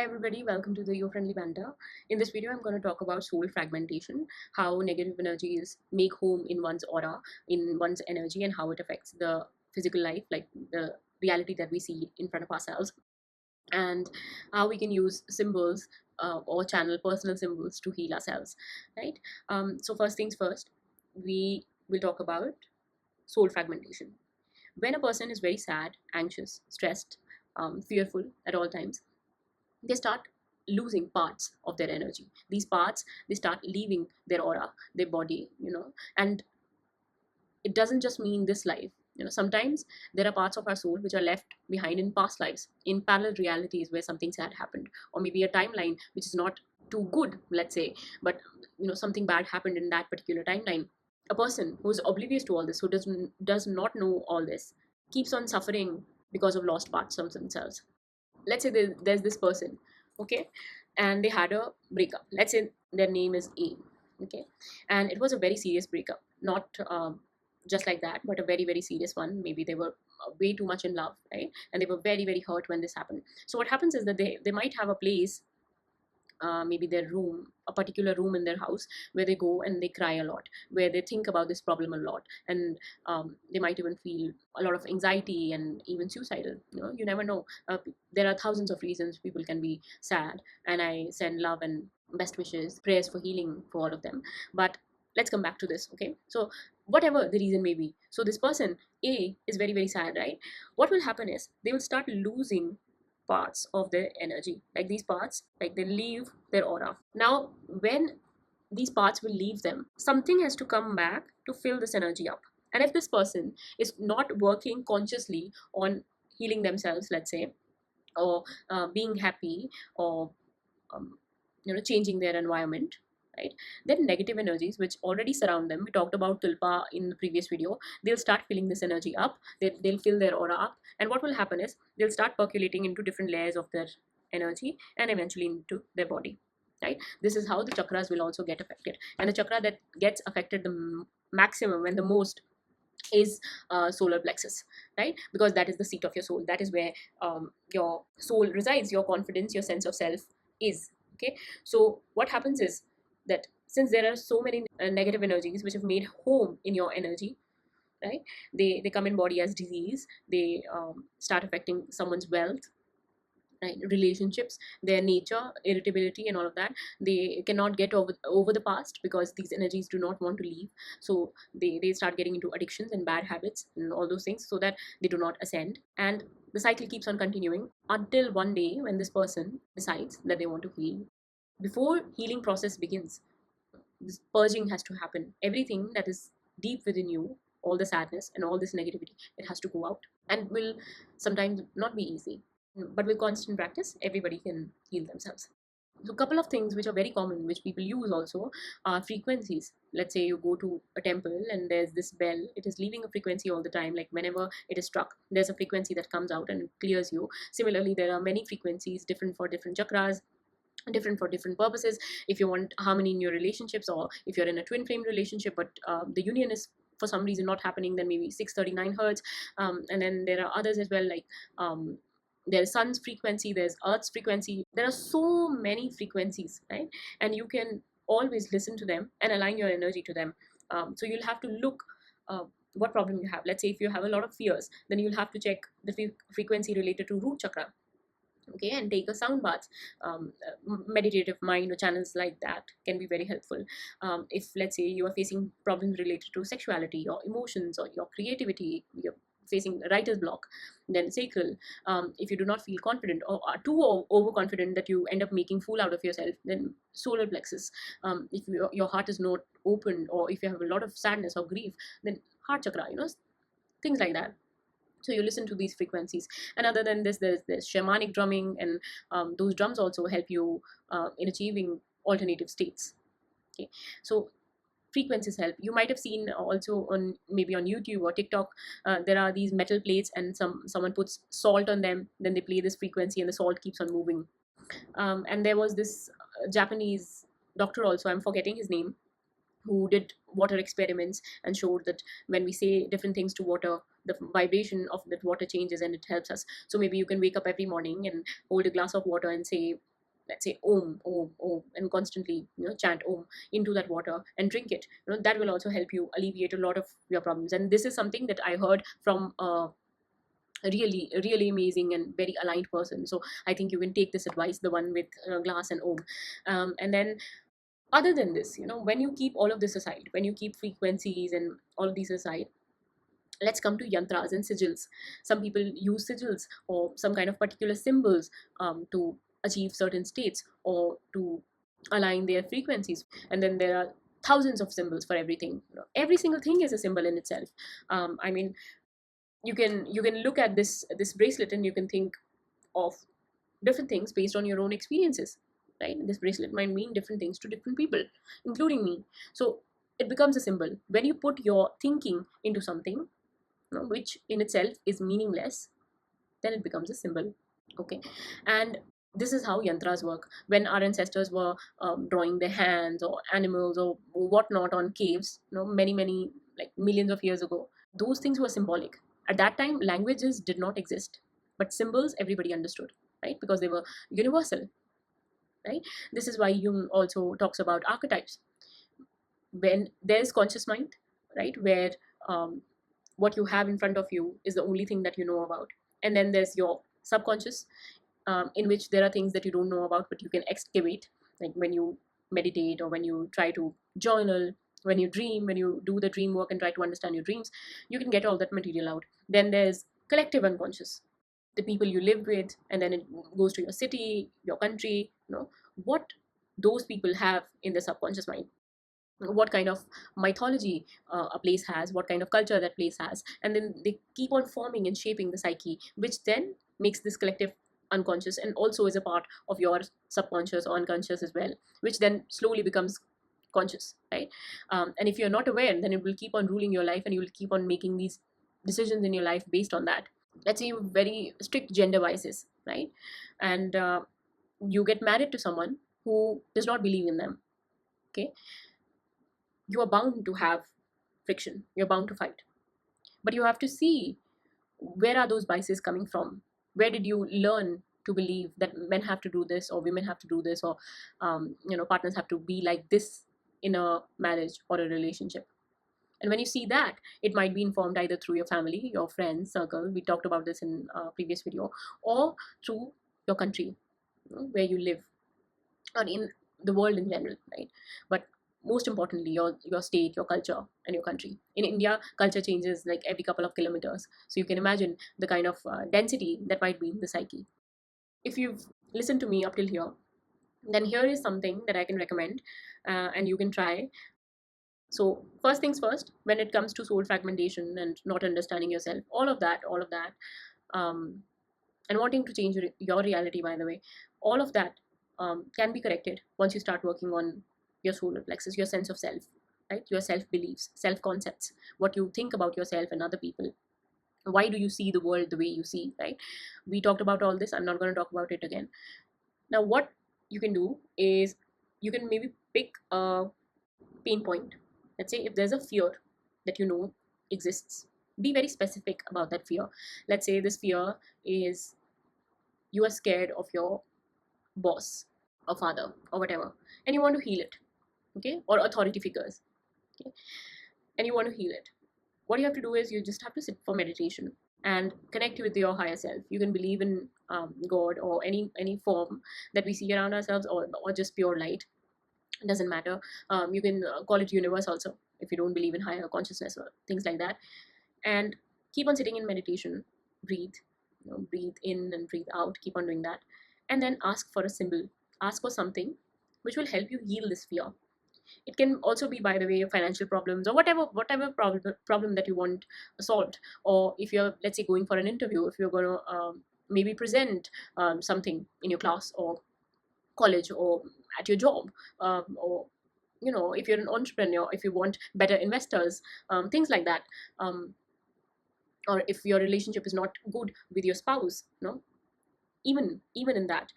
Hi everybody, welcome to the Your Friendly Banter. In this video, I'm going to talk about soul fragmentation, how negative energies make home in one's aura, in one's energy, and how it affects the physical life, like the reality that we see in front of ourselves, and how we can use symbols or channel personal symbols to heal ourselves, right? So first things first, we will talk about soul fragmentation. When a person is very sad, anxious, stressed, fearful at all times, they start losing parts of their energy. These parts, they start leaving their aura, their body, and it doesn't just mean this life. Sometimes there are parts of our soul which are left behind in past lives, in parallel realities where something sad happened, or maybe a timeline which is not too good, let's say, but something bad happened in that particular timeline. A person who is oblivious to all this, who does not know all this, keeps on suffering because of lost parts of themselves. Let's say there's this person, okay, and they had a breakup. Let's say their name is A, okay, and it was a very serious breakup, not just like that, but a very very serious one. Maybe they were way too much in love, right, and they were very very hurt when this happened. So what happens is that they might have a place, maybe their room, a particular room in their house, where they go and they cry a lot, where they think about this problem a lot, and they might even feel a lot of anxiety and even suicidal. You never know. There are thousands of reasons people can be sad, and I send love and best wishes, prayers for healing for all of them. But let's come back to this, okay? So whatever the reason may be, so this person A is very very sad, right? What will happen is they will start losing parts of their energy, like these parts, like they leave their aura. Now when these parts will leave them, something has to come back to fill this energy up. And if this person is not working consciously on healing themselves, let's say, or being happy, or um, changing their environment, right, then negative energies which already surround them, we talked about tulpa in the previous video, they'll start filling this energy up. They'll fill their aura up, and what will happen is they'll start percolating into different layers of their energy and eventually into their body, right? This is how the chakras will also get affected, and the chakra that gets affected the maximum and the most is solar plexus, right? Because that is the seat of your soul. That is where your soul resides, your confidence, your sense of self is, okay? So what happens is that since there are so many negative energies which have made home in your energy, right, they come in body as disease. They start affecting someone's wealth, right, relationships, their nature, irritability, and all of that. They cannot get over the past because these energies do not want to leave. So they start getting into addictions and bad habits and all those things, so that they do not ascend. And the cycle keeps on continuing until one day when this person decides that they want to heal. Before healing process begins, this purging has to happen. Everything that is deep within you, all the sadness and all this negativity, it has to go out, and will sometimes not be easy, but with constant practice everybody can heal themselves. So a couple of things which are very common, which people use also, are frequencies. Let's say you go to a temple and there's this bell, it is leaving a frequency all the time. Like whenever it is struck, there's a frequency that comes out and it clears you. Similarly, there are many frequencies, different for different chakras, different for different purposes. If you want harmony in your relationships, or if you're in a twin flame relationship but the union is for some reason not happening, then maybe 639 hertz. And then there are others as well, like there's sun's frequency, there's earth's frequency. There are so many frequencies, right? And you can always listen to them and align your energy to them. So you'll have to look what problem you have. Let's say if you have a lot of fears, then you'll have to check the frequency related to root chakra, okay, and take a sound bath. Meditative mind or channels like that can be very helpful. If let's say you are facing problems related to sexuality or emotions or your creativity, you're facing writer's block, then sacral. If you do not feel confident or are too overconfident that you end up making fool out of yourself, then solar plexus. If your heart is not open, or if you have a lot of sadness or grief, then heart chakra, things like that. So you listen to these frequencies. And other than this, there's shamanic drumming, and those drums also help you in achieving alternative states, okay? So frequencies help. You might have seen also on maybe on YouTube or TikTok, there are these metal plates, and someone puts salt on them, then they play this frequency and the salt keeps on moving. And there was this Japanese doctor also, I'm forgetting his name, who did water experiments and showed that when we say different things to water, the vibration of that water changes and it helps us. So maybe you can wake up every morning and hold a glass of water and say let's say om, and constantly chant om into that water and drink it. That will also help you alleviate a lot of your problems. And this is something that I heard from a really amazing and very aligned person. So I think you can take this advice, the one with glass and om. And then other than this, when you keep all of this aside, when you keep frequencies and all of these aside, let's come to yantras and sigils. Some people use sigils or some kind of particular symbols to achieve certain states or to align their frequencies. And then there are thousands of symbols for everything. Every single thing is a symbol in itself. I mean, you can look at this bracelet and you can think of different things based on your own experiences, right? This bracelet might mean different things to different people, including me. So it becomes a symbol when you put your thinking into something, which in itself is meaningless. Then it becomes a symbol. Okay. And this is how yantras work. When our ancestors were drawing their hands or animals or whatnot on caves, many like millions of years ago, those things were symbolic. At that time, languages did not exist, but symbols everybody understood, right? Because they were universal, right? This is why Jung also talks about archetypes. When there's conscious mind, right, where what you have in front of you is the only thing that you know about. And then there's your subconscious, in which there are things that you don't know about, but you can excavate, like when you meditate or when you try to journal, when you dream, when you do the dream work and try to understand your dreams, you can get all that material out. Then there's collective unconscious, the people you live with, and then it goes to your city, your country, what those people have in their subconscious mind, what kind of mythology a place has, what kind of culture that place has, and then they keep on forming and shaping the psyche, which then makes this collective unconscious and also is a part of your subconscious or unconscious as well, which then slowly becomes conscious, right? And if you're not aware, then it will keep on ruling your life and you will keep on making these decisions in your life based on that. Let's say you have very strict gender biases, right? And you get married to someone who does not believe in them. Okay, you are bound to have friction, you're bound to fight, but you have to see where are those biases coming from. Where did you learn to believe that men have to do this or women have to do this, or partners have to be like this in a marriage or a relationship? And when you see that, it might be informed either through your family, your friends circle, we talked about this in a previous video, or through your country, where you live, or in the world in general, right? But most importantly, your state, your culture, and your country. In India, culture changes like every couple of kilometers, so you can imagine the kind of density that might be in the psyche. If you've listened to me up till here, then here is something that I can recommend, and you can try. So first things first, when it comes to soul fragmentation and not understanding yourself, all of that, um, and wanting to change your reality, by the way, all of that can be corrected once you start working on your solar plexus, your sense of self, right? Your self beliefs, self concepts, what you think about yourself and other people. Why do you see the world the way you see, right? We talked about all this. I'm not going to talk about it again. Now, what you can do is you can maybe pick a pain point. Let's say if there's a fear that exists, be very specific about that fear. Let's say this fear is you are scared of your boss or father or whatever, and you want to heal it, okay, or authority figures, okay, and you want to heal it. What you have to do is you just have to sit for meditation and connect with your higher self. You can believe in God or any form that we see around ourselves, or just pure light. It doesn't matter. You can call it universe also if you don't believe in higher consciousness or things like that. And keep on sitting in meditation. Breathe, breathe in and breathe out. Keep on doing that, and then ask for a symbol. Ask for something which will help you heal this fear. It can also be, by the way, financial problems or whatever problem that you want solved. Or if you're, let's say, going for an interview, if you're going to maybe present something in your class or college or at your job, or if you're an entrepreneur, if you want better investors, things like that, or if your relationship is not good with your spouse, even in that,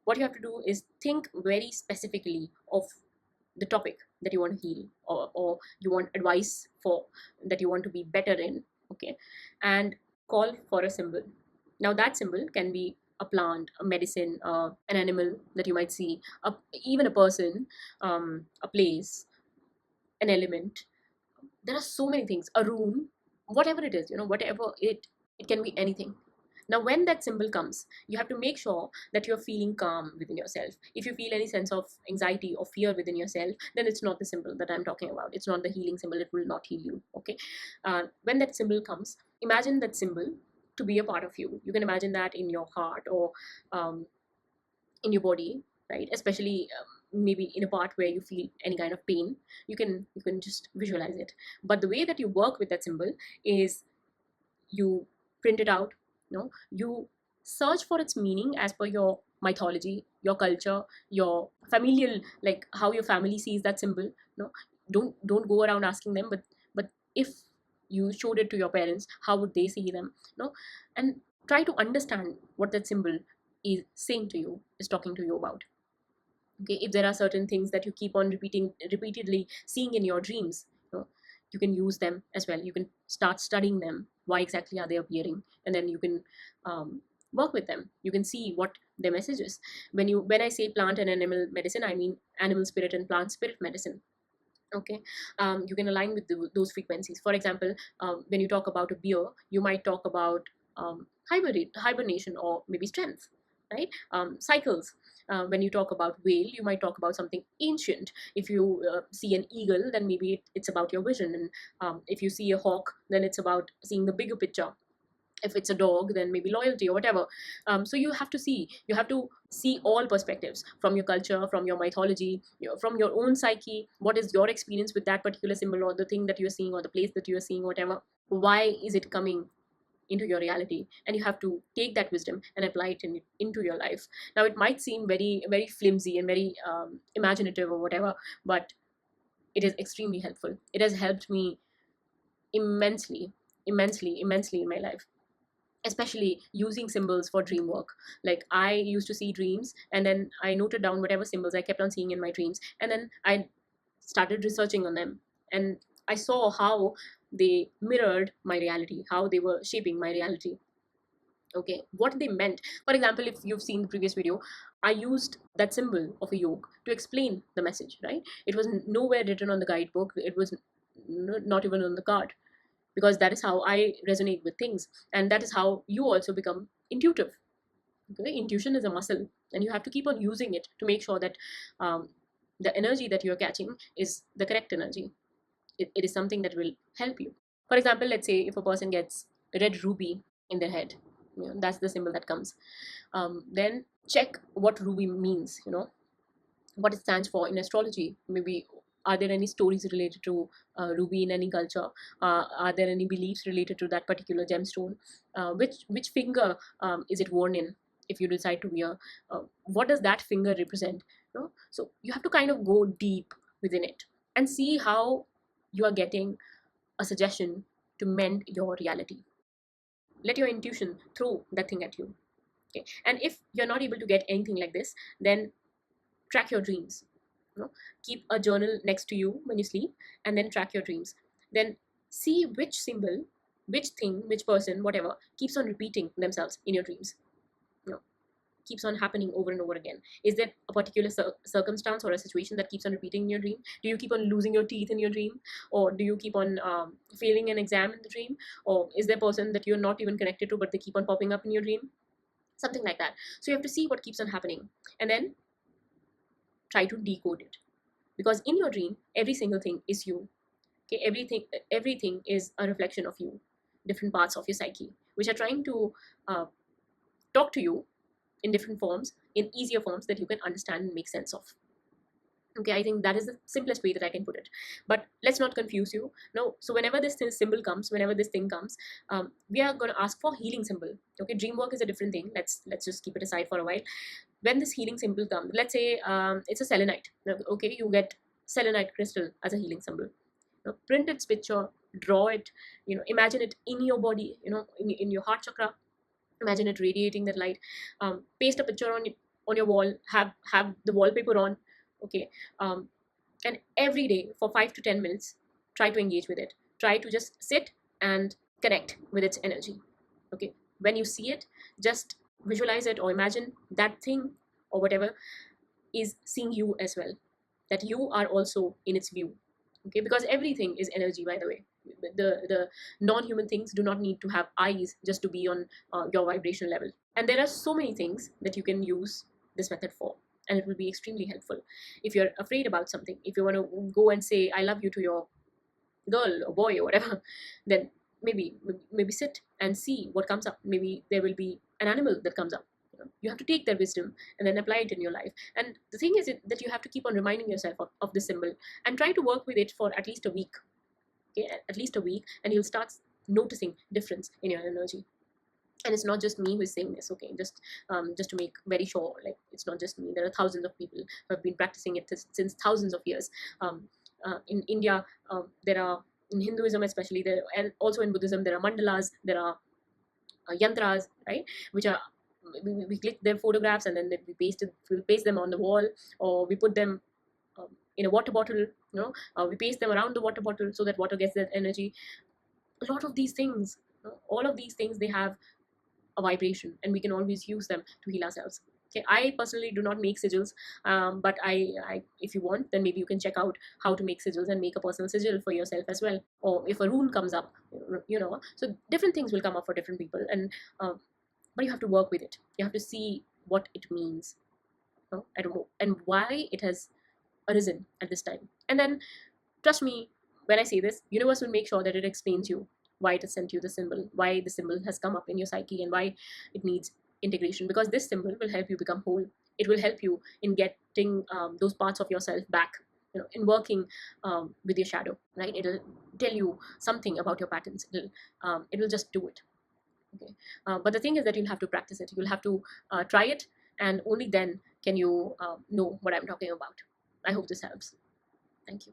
what you have to do is think very specifically of the topic that you want to heal, or you want advice for, that you want to be better in, okay, and call for a symbol. Now that symbol can be a plant, a medicine, an animal that you might see, even a person, a place, an element. There are so many things, a room, whatever it is, whatever it can be anything. Now when that symbol comes, you have to make sure that you're feeling calm within yourself. If you feel any sense of anxiety or fear within yourself, then it's not the symbol that I'm talking about. It's not the healing symbol. It will not heal you. Okay. When that symbol comes, imagine that symbol to be a part of you. You can imagine that in your heart, or um, in your body, right? Especially maybe in a part where you feel any kind of pain. You can just visualize it. But the way that you work with that symbol is you print it out. You search for its meaning as per your mythology, your culture, your familial, like how your family sees that symbol. Don't go around asking them, but if you showed it to your parents, how would they see them? And try to understand what that symbol is saying to you, is talking to you about. Okay, if there are certain things that you keep on repeatedly seeing in your dreams, you can use them as well. You can start studying them. Why exactly are they appearing? And then you can work with them. You can see what their message is. When I say plant and animal medicine, I mean animal spirit and plant spirit medicine. Okay. You can align with those frequencies. For example, when you talk about a bear, you might talk about hibernation, or maybe strength, right? Cycles. When you talk about whale, you might talk about something ancient. If you see an eagle, then maybe it's about your vision. And if you see a hawk, then it's about seeing the bigger picture. If it's a dog, then maybe loyalty or whatever. So you have to see all perspectives, from your culture, from your mythology, from your own psyche. What is your experience with that particular symbol, or the thing that you're seeing, or the place that you're seeing, whatever? Why is it coming into your reality? And you have to take that wisdom and apply it into your life. Now it might seem very, very flimsy and very imaginative or whatever, but it is extremely helpful. It has helped me immensely, immensely, immensely in my life, especially using symbols for dream work. Like, I used to see dreams, and then I noted down whatever symbols I kept on seeing in my dreams, and then I started researching on them, and I saw how they mirrored my reality, how they were shaping my reality. Okay, what they meant. For example, if you've seen the previous video, I used that symbol of a yoke to explain the message, right? It was nowhere written on the guidebook. It was not even on the card, because that is how I resonate with things, and that is how you also become intuitive. Okay? Intuition is a muscle, and you have to keep on using it to make sure that um, the energy that you're catching is the correct energy. It is something that will help you. For example, let's say if a person gets red ruby in their head, that's the symbol that comes. Then check what ruby means. What it stands for in astrology. Maybe, are there any stories related to ruby in any culture? Are there any beliefs related to that particular gemstone? Which finger is it worn in? If you decide to wear, what does that finger represent? So you have to kind of go deep within it and see how you are getting a suggestion to mend your reality. Let your intuition throw that thing at you. Okay, and if you're not able to get anything like this, then track your dreams. Keep a journal next to you when you sleep, and then track your dreams. Then see which symbol, which thing, which person, whatever, keeps on repeating themselves in your dreams. you know Keeps on happening over and over again. Is there a particular circumstance or a situation that keeps on repeating in your dream? Do you keep on losing your teeth in your dream? Or do you keep on failing an exam in the dream? Or is there a person that you're not even connected to, but they keep on popping up in your dream? Something like that. So you have to see what keeps on happening, and then try to decode it. Because in your dream, every single thing is you. Okay, everything is a reflection of you. Different parts of your psyche, which are trying to uh, talk to you in different forms, in easier forms that you can understand and make sense of. Okay, I think that is the simplest way that I can put it. But let's not confuse you. No, so whenever this symbol comes, whenever this thing comes, we are going to ask for healing symbol. Okay, dream work is a different thing. Let's just keep it aside for a while. When this healing symbol comes, let's say it's a selenite. Okay, you get selenite crystal as a healing symbol. Print its picture, draw it. Imagine it in your body. In your heart chakra. Imagine it radiating that light. Paste a picture on your wall. Have the wallpaper on. Okay, and every day for 5 to 10 minutes, try to engage with it. Try to just sit and connect with its energy. Okay, when you see it, just visualize it or imagine that thing or whatever is seeing you as well, that you are also in its view. Okay, because everything is energy, by the way. The non-human things do not need to have eyes just to be on your vibration level. And there are so many things that you can use this method for, and it will be extremely helpful. If you're afraid about something, if you want to go and say I love you to your girl or boy or whatever, then maybe sit and see what comes up. Maybe there will be an animal that comes up. You have to take their wisdom and then apply it in your life. And the thing is that you have to keep on reminding yourself of the symbol, and try to work with it for at least a week. Okay, at least a week, and you'll start noticing difference in your energy. And it's not just me who is saying this. Okay, just to make very sure, like, it's not just me. There are thousands of people who have been practicing it since thousands of years. In India, there are, in Hinduism especially, there, and also in Buddhism, there are mandalas, there are yantras, right, which are, we click their photographs, and then we paste them on the wall, or we put them in a water bottle. We paste them around the water bottle so that water gets that energy. A lot of these things, all of these things, they have a vibration, and we can always use them to heal ourselves. Okay, I personally do not make sigils, but if you want, then maybe you can check out how to make sigils and make a personal sigil for yourself as well. Or if a rune comes up, so different things will come up for different people, and but you have to work with it. You have to see what it means, and why it has arisen at this time. And then, trust me when I say this, universe will make sure that it explains you why it has sent you the symbol, why the symbol has come up in your psyche, and why it needs integration. Because this symbol will help you become whole. It will help you in getting those parts of yourself back, in working with your shadow, right? It'll tell you something about your patterns. It'll just do it. Okay, but the thing is that you'll have to practice it. You'll have to try it, and only then can you know what I'm talking about. I hope this helps. Thank you.